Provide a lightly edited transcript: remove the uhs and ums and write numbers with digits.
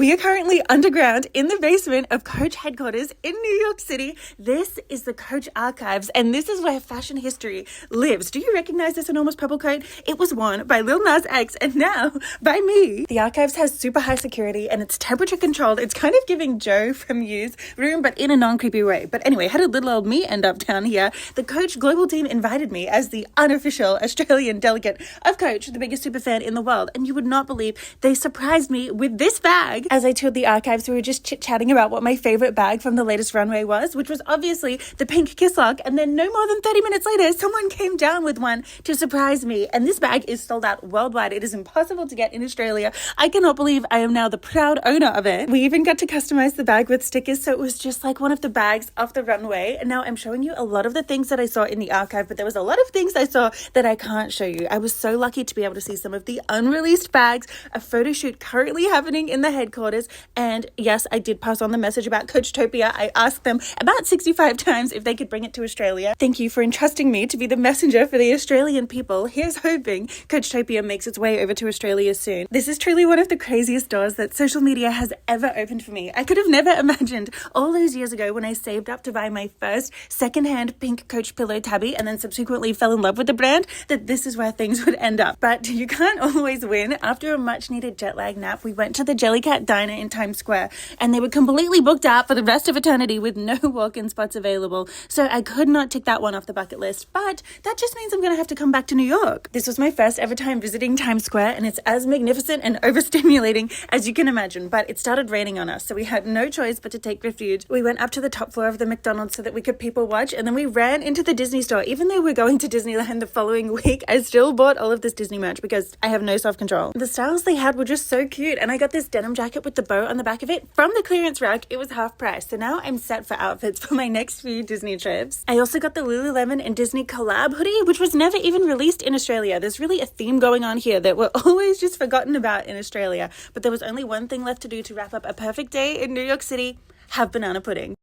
We are currently underground in the basement of Coach headquarters in New York City. This is the Coach Archives, and this is where fashion history lives. Do you recognize this enormous purple coat? It was worn by Lil Nas X and now by me. The Archives has super high security and it's temperature controlled. It's kind of giving Joe from You's room, but in a non-creepy way. But anyway, how did little old me end up down here? The Coach global team invited me as the unofficial Australian delegate of Coach, the biggest superfan in the world. And you would not believe they surprised me with this bag. As I toured the Archives, we were just chit-chatting about what my favorite bag from the latest runway was, which was obviously the pink kiss lock. And then no more than 30 minutes later, someone came down with one to surprise me. And this bag is sold out worldwide. It is impossible to get in Australia. I cannot believe I am now the proud owner of it. We even got to customize the bag with stickers, so it was just like one of the bags off the runway. And now I'm showing you a lot of the things that I saw in the archive, but there was a lot of things I saw that I can't show you. I was so lucky to be able to see some of the unreleased bags, a photo shoot currently happening in the headquarters. And yes, I did pass on the message about Coachtopia. I asked them about 65 times if they could bring it to Australia. Thank you for entrusting me to be the messenger for the Australian people. Here's hoping Coachtopia makes its way over to Australia soon. This is truly one of the craziest doors that social media has ever opened for me. I could have never imagined all those years ago when I saved up to buy my first secondhand pink Coach pillow tabby and then subsequently fell in love with the brand, that this is where things would end up. But you can't always win. After a much needed jet lag nap, we went to the Jellycat Diner in Times Square and they were completely booked out for the rest of eternity with no walk-in spots available. So I could not tick that one off the bucket list, but that just means I'm going to have to come back to New York. This was my first ever time visiting Times Square and it's as magnificent and overstimulating as you can imagine, but it started raining on us, so we had no choice but to take refuge. We went up to the top floor of the McDonald's so that we could people watch, and then we ran into the Disney store. Even though we're going to Disneyland the following week, I still bought all of this Disney merch because I have no self-control. The styles they had were just so cute, and I got this denim jacket with the bow on the back of it from the clearance rack. It was half price, so now I'm set for outfits for my next few Disney trips. I also got the Lululemon and Disney collab hoodie, which was never even released in Australia. There's really a theme going on here that we're always just forgotten about in Australia, but there was only one thing left to do to wrap up a perfect day in New York City: have banana pudding.